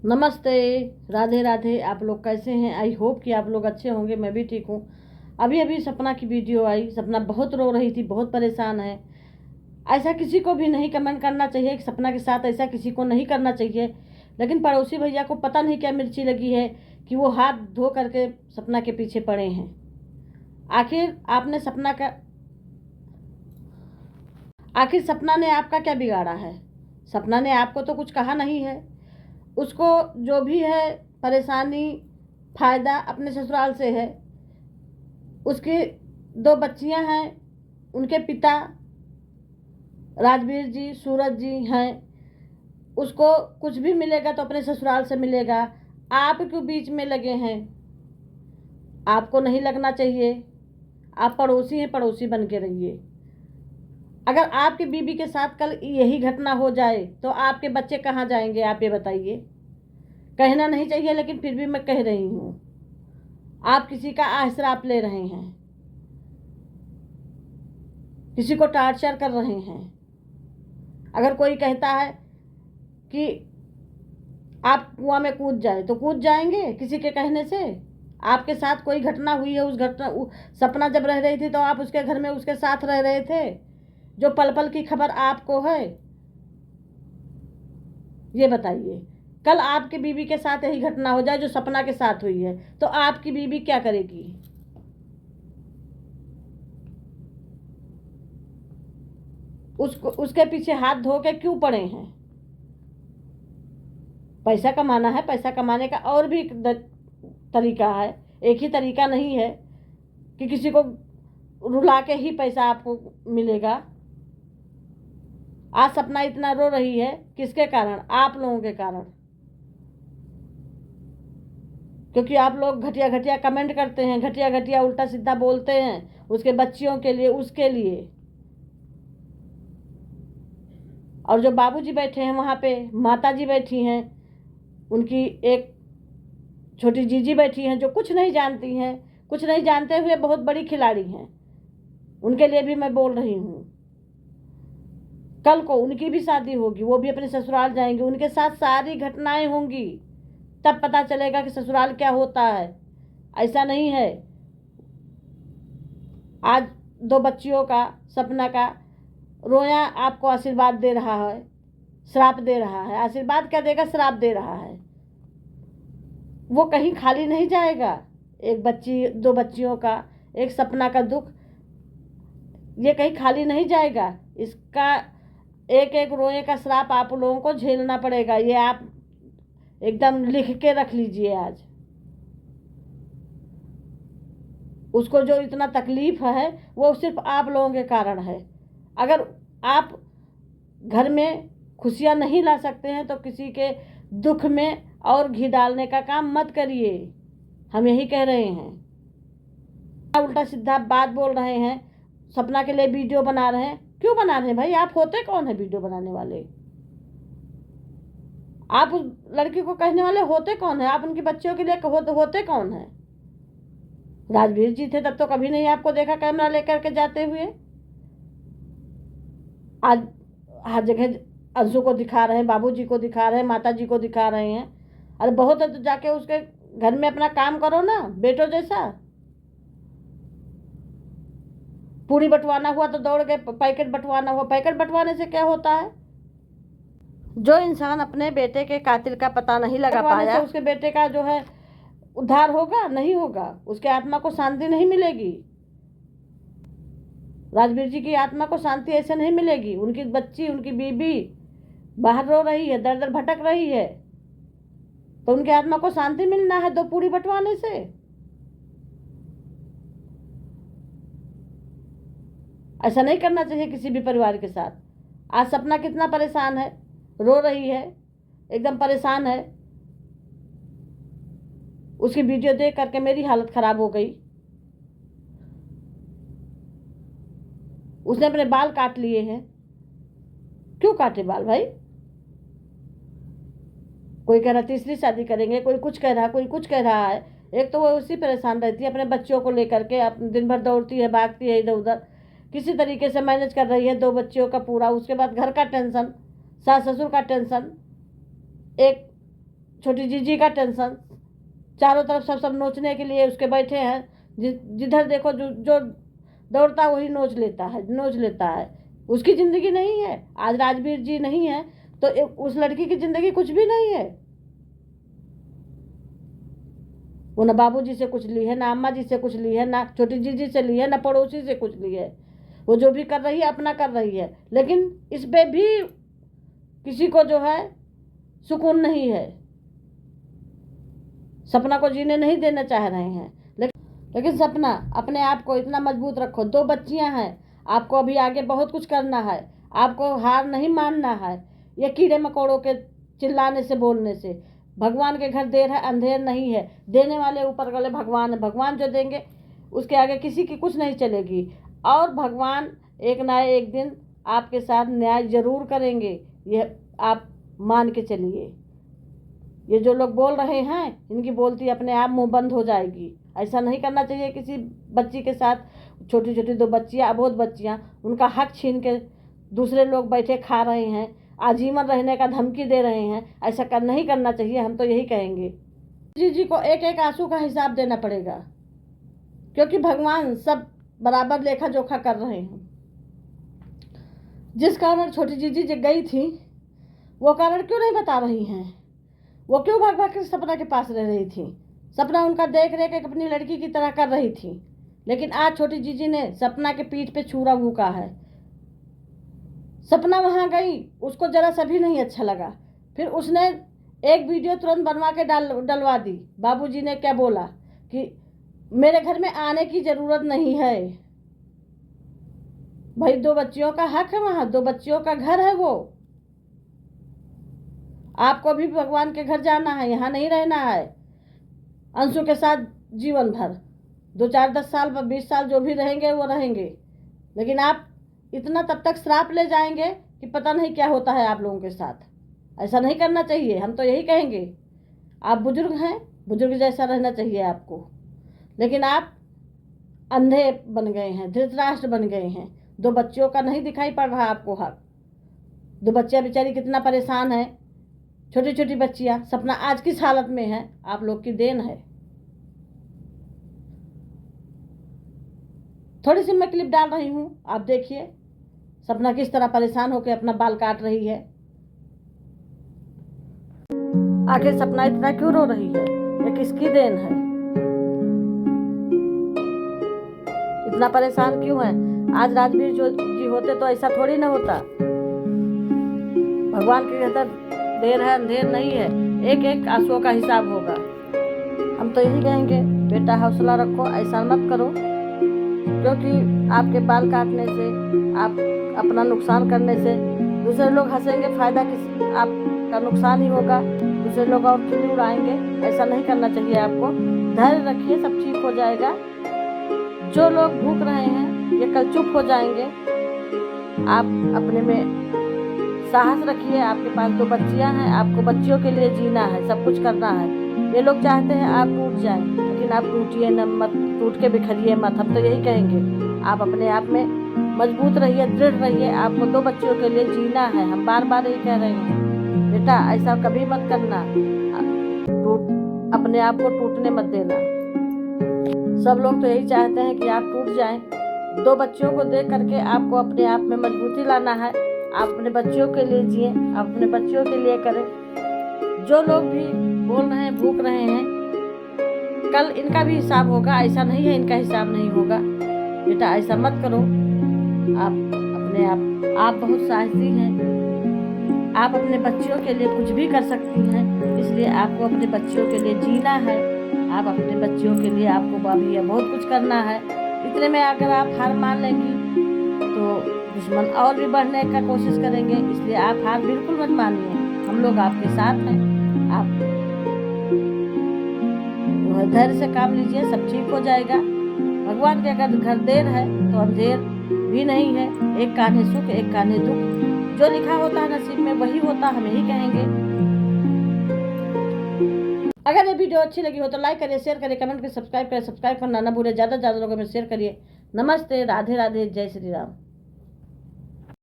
नमस्ते। राधे राधे। आप लोग कैसे हैं? आई होप कि आप लोग अच्छे होंगे। मैं भी ठीक हूँ। अभी अभी सपना की वीडियो आई। सपना बहुत रो रही थी, बहुत परेशान है। ऐसा किसी को भी नहीं कमेंट करना चाहिए कि सपना के साथ ऐसा किसी को नहीं करना चाहिए। लेकिन पड़ोसी भैया को पता नहीं क्या मिर्ची लगी है कि वो हाथ धो करके सपना के पीछे पड़े हैं। आखिर सपना ने आपका क्या बिगाड़ा है? सपना ने आपको तो कुछ कहा नहीं है। उसको जो भी है परेशानी, फायदा अपने ससुराल से है। उसकी 2 बच्चियां हैं, उनके पिता राजवीर जी, सूरज जी हैं। उसको कुछ भी मिलेगा तो अपने ससुराल से मिलेगा। आप क्यों बीच में लगे हैं? आपको नहीं लगना चाहिए। आप पड़ोसी हैं, पड़ोसी बन के रहिए। अगर आपकी बीबी के साथ कल यही घटना हो जाए तो आपके बच्चे कहाँ जाएंगे? आप ये बताइए। कहना नहीं चाहिए लेकिन फिर भी मैं कह रही हूँ। आप किसी का आश्राप ले रहे हैं, किसी को टार्चर कर रहे हैं। अगर कोई कहता है कि आप कुआं में कूद जाए तो कूद जाएंगे किसी के कहने से? आपके साथ कोई घटना हुई है, उस घटना सपना जब रह रही थी तो आप उसके घर में उसके साथ रह रहे थे, जो पल पल की खबर आपको है। ये बताइए, कल आपकी बीवी के साथ यही घटना हो जाए जो सपना के साथ हुई है तो आपकी बीवी क्या करेगी? उसके पीछे हाथ धो के क्यों पड़े हैं? पैसा कमाना है। पैसा कमाने का और भी तरीका है। एक ही तरीका नहीं है कि किसी को रुला के ही पैसा आपको मिलेगा। आज सपना इतना रो रही है, किसके कारण? आप लोगों के कारण। क्योंकि आप लोग घटिया घटिया कमेंट करते हैं, घटिया घटिया उल्टा सीधा बोलते हैं उसके बच्चियों के लिए, उसके लिए। और जो बाबूजी बैठे हैं वहाँ पे, माताजी बैठी हैं, उनकी एक छोटी जीजी बैठी हैं जो कुछ नहीं जानती हैं, कुछ नहीं जानते हुए बहुत बड़ी खिलाड़ी हैं। उनके लिए भी मैं बोल रही हूँ। कल को उनकी भी शादी होगी, वो भी अपने ससुराल जाएंगे, उनके साथ सारी घटनाएं होंगी। तब पता चलेगा कि ससुराल क्या होता है। ऐसा नहीं है। आज 2 बच्चियों का, सपना का रोया आपको आशीर्वाद दे रहा है, श्राप दे रहा है। आशीर्वाद क्या देगा? श्राप दे रहा है। वो कहीं खाली नहीं जाएगा। एक बच्ची, 2 बच्चियों का, एक सपना का दुख, ये कहीं खाली नहीं जाएगा। इसका एक एक रोए का श्राप आप लोगों को झेलना पड़ेगा। ये आप एकदम लिख के रख लीजिए। आज उसको जो इतना तकलीफ है वो सिर्फ आप लोगों के कारण है। अगर आप घर में खुशियां नहीं ला सकते हैं तो किसी के दुख में और घी डालने का काम मत करिए। हम यही कह रहे हैं। उल्टा सीधा बात बोल रहे हैं, सपना के लिए वीडियो बना रहे हैं। क्यों बना रहे हैं भाई? आप होते कौन है वीडियो बनाने वाले? आप उस लड़की को कहने वाले होते कौन है? आप उनकी बच्चियों के लिए होते कौन है? राजवीर जी थे तब तो कभी नहीं आपको देखा कैमरा लेकर के जाते हुए। आज हर जगह अंशु को दिखा रहे हैं, बाबूजी को दिखा रहे हैं, माताजी को दिखा रहे हैं। अरे बहुत है तो जाके उसके घर में अपना काम करो ना, बेटो जैसा। पूरी बंटवाना हुआ तो दौड़ गए, पैकेट बंटवाना हुआ। पैकेट बंटवाने से क्या होता है? जो इंसान अपने बेटे के कातिल का पता नहीं लगा पाया, उसके बेटे का जो है उद्धार होगा? नहीं होगा। उसके आत्मा को शांति नहीं मिलेगी। राजवीर जी की आत्मा को शांति ऐसे नहीं मिलेगी। उनकी बच्ची, उनकी बीबी बाहर रो रही है, दर दर भटक रही है, तो उनकी आत्मा को शांति मिलना है 2 पूरी बंटवाने से? ऐसा नहीं करना चाहिए किसी भी परिवार के साथ। आज सपना कितना परेशान है, रो रही है, एकदम परेशान है। उसकी वीडियो देख करके मेरी हालत खराब हो गई। उसने अपने बाल काट लिए हैं। क्यों काटे बाल भाई? कोई कह रहा तीसरी शादी करेंगे, कोई कुछ कह रहा, कोई कुछ कह रहा है। एक तो वो उसी परेशान रहती है अपने बच्चों को लेकर के, अपने दिन भर दौड़ती है, भागती है इधर उधर, किसी तरीके से मैनेज कर रही है 2 बच्चियों का पूरा। उसके बाद घर का टेंशन, सास ससुर का टेंशन, एक छोटी जीजी का टेंशन, चारों तरफ सब नोचने के लिए उसके बैठे हैं। जिधर देखो जो दौड़ता वही नोच लेता है। उसकी ज़िंदगी नहीं है। आज राजवीर जी नहीं है तो उस लड़की की ज़िंदगी कुछ भी नहीं है। वो ना बाबूजी से कुछ ली है, ना अम्मा जी से कुछ ली है, ना छोटी जीजी से ली है, ना पड़ोसी से कुछ ली है। वो जो भी कर रही है अपना कर रही है, लेकिन इस पे भी किसी को जो है सुकून नहीं है। सपना को जीने नहीं देना चाह रहे हैं। लेकिन सपना, अपने आप को इतना मजबूत रखो। 2 बच्चियां हैं, आपको अभी आगे बहुत कुछ करना है। आपको हार नहीं मानना है। ये कीड़े मकोड़ों के चिल्लाने से बोलने से भगवान के घर देर है अंधेर नहीं है। देने वाले ऊपर वाले भगवान है। भगवान जो देंगे उसके आगे किसी की कुछ नहीं चलेगी। और भगवान एक ना एक दिन आपके साथ न्याय जरूर करेंगे, ये आप मान के चलिए। ये जो लोग बोल रहे हैं इनकी बोलती अपने आप मुंह बंद हो जाएगी। ऐसा नहीं करना चाहिए किसी बच्ची के साथ। छोटी छोटी 2 बच्चियां, अबोध बच्चियां, उनका हक छीन के दूसरे लोग बैठे खा रहे हैं, आजीवन रहने का धमकी दे रहे हैं। ऐसा नहीं करना चाहिए। हम तो यही कहेंगे जी को एक एक आंसू का हिसाब देना पड़ेगा, क्योंकि भगवान सब बराबर लेखा जोखा कर रहे हैं। जिस कारण छोटी जीजी गई थी वो कारण क्यों नहीं बता रही हैं? वो क्यों भाग भाग के सपना के पास रह रही थी? सपना उनका देख रेख एक अपनी लड़की की तरह कर रही थी। लेकिन आज छोटी जीजी ने सपना के पीठ पे छुरा भूका है। सपना वहां गई, उसको जरा सा भी नहीं अच्छा लगा। फिर उसने एक वीडियो तुरंत बनवा के डलवा दी। बाबूजी ने क्या बोला कि मेरे घर में आने की जरूरत नहीं है। भाई 2 बच्चियों का हक है, वहां 2 बच्चियों का घर है। वो आपको भी भगवान के घर जाना है, यहाँ नहीं रहना है अंशु के साथ जीवन भर। 2, 4, 10 साल 20 साल जो भी रहेंगे वो रहेंगे। लेकिन आप इतना तब तक श्राप ले जाएंगे कि पता नहीं क्या होता है आप लोगों के साथ। ऐसा नहीं करना चाहिए। हम तो यही कहेंगे, आप बुजुर्ग हैं, बुजुर्ग जैसा रहना चाहिए आपको। लेकिन आप अंधे बन गए हैं, धृतराष्ट्र बन गए हैं। 2 बच्चियों का नहीं दिखाई पड़ रहा आपको हक। 2 बच्चियां बेचारी कितना परेशान है। छोटी छोटी बच्चियां, सपना आज किस हालत में है, आप लोग की देन है। थोड़ी सी मैं क्लिप डाल रही हूँ, आप देखिए सपना किस तरह परेशान होकर अपना बाल काट रही है। आखिर सपना इतना क्यों रो रही है? ये किसकी देन है? इतना परेशान क्यों है? आज राजवीर जी होते तो ऐसा थोड़ी ना होता। भगवान के अंदर देर है अंधेर नहीं है। एक एक आंसुओं का हिसाब होगा। हम तो यही कहेंगे, बेटा हौसला रखो, ऐसा मत करो। क्योंकि आपके बाल काटने से, आप अपना नुकसान करने से दूसरे लोग हंसेंगे, फायदा आपका नुकसान ही होगा। दूसरे लोग और खिल्ली उड़ाएंगे। ऐसा नहीं करना चाहिए आपको। धैर्य रखिए, सब ठीक हो जाएगा। जो लोग भूख रहे हैं ये कल चुप हो जाएंगे। आप अपने में साहस रखिए। आपके पास 2 बच्चियां हैं, आपको बच्चियों के लिए जीना है, सब कुछ करना है। ये लोग चाहते हैं आप टूट जाएं, लेकिन आप टूटिए न मत, टूट के बिखरिए मत। हम तो यही कहेंगे, आप अपने आप में मजबूत रहिए, दृढ़ रहिए। आपको 2 बच्चियों के लिए जीना है। हम बार बार यही कह रहे हैं, बेटा ऐसा कभी मत करना। अपने आप को टूटने मत देना। सब लोग तो यही चाहते हैं कि आप टूट जाएं। 2 बच्चियों को देख करके आपको अपने आप में मजबूती लाना है। आप अपने बच्चियों के लिए जिए, आप अपने बच्चियों के लिए करें। जो लोग भी बोल रहे हैं, भूख रहे हैं, कल इनका भी हिसाब होगा। ऐसा नहीं है इनका हिसाब नहीं होगा। बेटा ऐसा मत करो। आप बहुत साहसी हैं। आप अपने बच्चियों के लिए कुछ भी कर सकती हैं। इसलिए आपको अपने बच्चियों के लिए जीना है। आप अपने बच्चियों के लिए आपको अभी बहुत कुछ करना है। इतने में अगर आप हार मान लेंगी तो दुश्मन और भी बढ़ने का कोशिश करेंगे। इसलिए आप हार बिल्कुल मत मानिए। हम लोग आपके साथ हैं। आप धैर्य से काम लीजिए, सब ठीक हो जाएगा। भगवान के अगर घर देर है तो अंधेर भी नहीं है। एक कान्हे सुख, एक कान्हे दुख। जो लिखा होता है नसीब में वही होता, हम यही कहेंगे। अगर ये वीडियो अच्छी लगी हो तो लाइक करिए, शेयर करिए, कमेंट करिए, सब्सक्राइब करिए। सब्सक्राइब करना ना भूलिए। ज़्यादा से ज़्यादा लोगों में शेयर करिए। नमस्ते, राधे राधे, जय श्री राम।